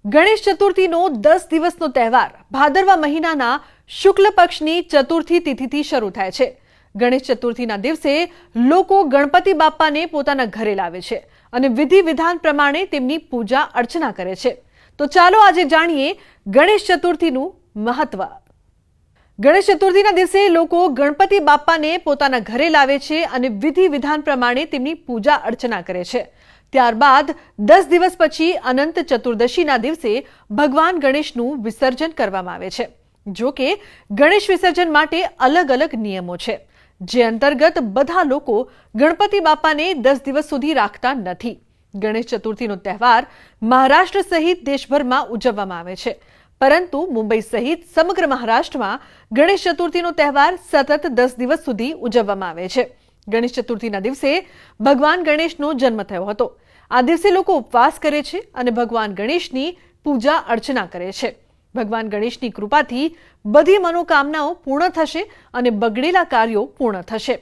ગણેશ ચતુર્થીનો 10 દિવસનો તહેવાર ભાદરવા મહિનાના શુક્લ પક્ષની ચતુર્થી તિથિથી શરૂ થાય છે। ગણેશ ચતુર્થીના દિવસે લોકો ગણપતિ બાપ્પાને પોતાના ઘરે લાવે છે અને વિધિ વિધાન પ્રમાણે તેમની પૂજા અર્ચના કરે છે। તો ચાલો આજે જાણીએ ગણેશ ચતુર્થીનું મહત્વ। ગણેશ ચતુર્થીના દિવસે લોકો ગણપતિ બાપ્પાને પોતાના ઘરે લાવે છે અને વિધિ વિધાન પ્રમાણે તેમની પૂજા અર્ચના કરે છે। ત્યારબાદ 10 દિવસ પછી અનંત ચતુર્દશીના દિવસે ભગવાન ગણેશનું વિસર્જન કરવામાં આવે છે। જો કે ગણેશ વિસર્જન માટે અલગ અલગ નિયમો છે, જે અંતર્ગત બધા લોકો ગણપતિ બાપ્પાને 10 દિવસ સુધી રાખતા નથી। ગણેશ ચતુર્થીનો તહેવાર મહારાષ્ટ્ર સહિત દેશભરમાં ઉજવવામાં આવે છે, પરંતુ મુંબઈ સહિત સમગ્ર મહારાષ્ટ્રમાં ગણેશ ચતુર્થીનો તહેવાર સતત 10 દિવસ સુધી ઉજવવામાં આવે છે। ગણેશ ચતુર્થીના દિવસે ભગવાન ગણેશનો જન્મ થયો હતો। આ દિવસે લોકો ઉપવાસ કરે છે અને ભગવાન ગણેશની પૂજા અર્ચના કરે છે। ભગવાન ગણેશની કૃપાથી બધી મનોકામનાઓ પૂર્ણ થશે અને બગડેલા કાર્યો પૂર્ણ થશે।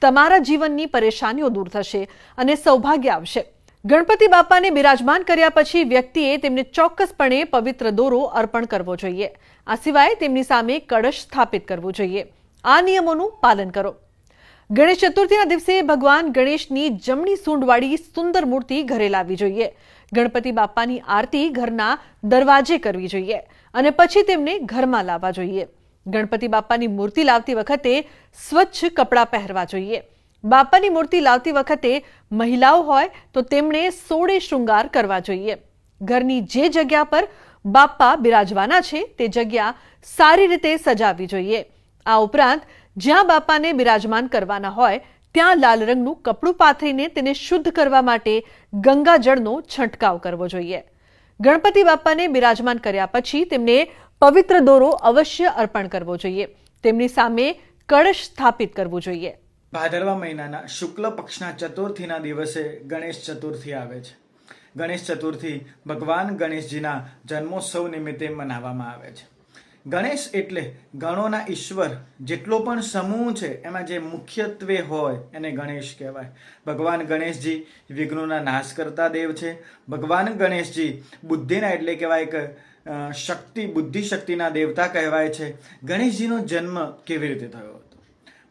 તમારા જીવનની પરેશાનીઓ દૂર થશે અને સૌભાગ્ય આવશે। ગણપતિ બાપ્પાને બિરાજમાન કર્યા પછી વ્યક્તિએ તેમને ચોક્કસપણે પવિત્ર દોરો અર્પણ કરવો જોઈએ। આ સિવાય તેમની સામે કળશ સ્થાપિત કરવો જોઈએ। આ નિયમોનું પાલન કરો। ગણેશ ચતુર્થીના દિવસે ભગવાન ગણેશની જમણી સૂંઢવાળી સુંદર મૂર્તિ ઘરે લાવવી જોઈએ। ગણપતિ બાપ્પાની આરતી ઘરના દરવાજે કરવી જોઈએ અને પછી તેમને ઘરમાં લાવવા જોઈએ। ગણપતિ બાપ્પાની મૂર્તિ લાવતી વખતે સ્વચ્છ કપડાં પહેરવા જોઈએ। બાપ્પાની મૂર્તિ લાવતી વખતે મહિલાઓ હોય તો તેમણે 16 શૃંગાર કરવા જોઈએ। ઘરની જે જગ્યા પર બાપ્પા બિરાજવાના છે તે જગ્યા સારી રીતે સજાવવી જોઈએ। આ ઉપરાંત જ્યાં બાપ્પાને બિરાજમાન કરવાના હોય ત્યાં લાલ રંગનું કપડું પાથરીને તેને શુદ્ધ કરવા માટે ગંગાજળનો છંટકાવ કરવો જોઈએ। ગણપતિ બાપ્પાને બિરાજમાન કર્યા પછી તેમને પવિત્ર દોરો અવશ્ય અર્પણ કરવો જોઈએ। તેમની સામે કળશ સ્થાપિત કરવું જોઈએ। ભાદરવા મહિનાના શુક્લ પક્ષના ચતુર્થીના દિવસે ગણેશ ચતુર્થી આવે છે। ગણેશ ચતુર્થી ભગવાન ગણેશજીના જન્મોત્સવ નિમિત્તે મનાવવામાં આવે છે। ગણેશ એટલે ગણોના ઈશ્વર જેટલો પણ સમૂહ છે એમાં જે મુખ્યત્વે હોય એને ગણેશ કહેવાય। ભગવાન ગણેશજી વિઘ્નોના નાશ કરતા દેવ છે। ભગવાન ગણેશજી બુદ્ધિના એટલે કહેવાય કે બુદ્ધિ શક્તિના દેવતા કહેવાય છે। ગણેશજીનો જન્મ કેવી રીતે થયો હતો?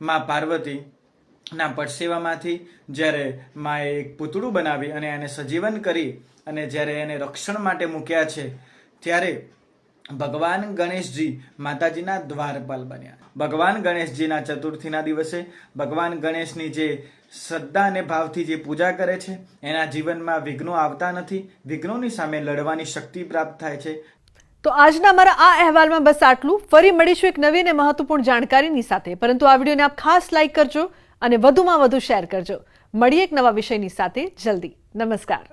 મા પાર્વતીના પડસેવામાંથી જ્યારે માએ એક પૂતળું બનાવી અને એને સજીવન કરી અને જ્યારે એને રક્ષણ માટે મૂક્યા છે ત્યારે ભગવાન ગણેશજી માતાજીના દ્વારપાલ બન્યા। ભગવાન ગણેશજીના ચતુર્થીના દિવસે ભગવાન ગણેશની જે શ્રદ્ધા અને ભાવથી જે પૂજા કરે છે એના જીવનમાં વિઘ્નો આવતા નથી। વિઘ્નોની સામે લડવાની શક્તિ પ્રાપ્ત થાય છે। તો આજના અમારા આ અહેવાલમાં બસ આટલું। ફરી મળીશું એક નવી અને મહત્વપૂર્ણ જાણકારીની સાથે, પરંતુ આ વિડીયોને આપ ખાસ લાઈક કરજો અને વધુમાં વધુ શેર કરજો। મળીએ એક નવા વિષયની સાથે જલ્દી। નમસ્કાર।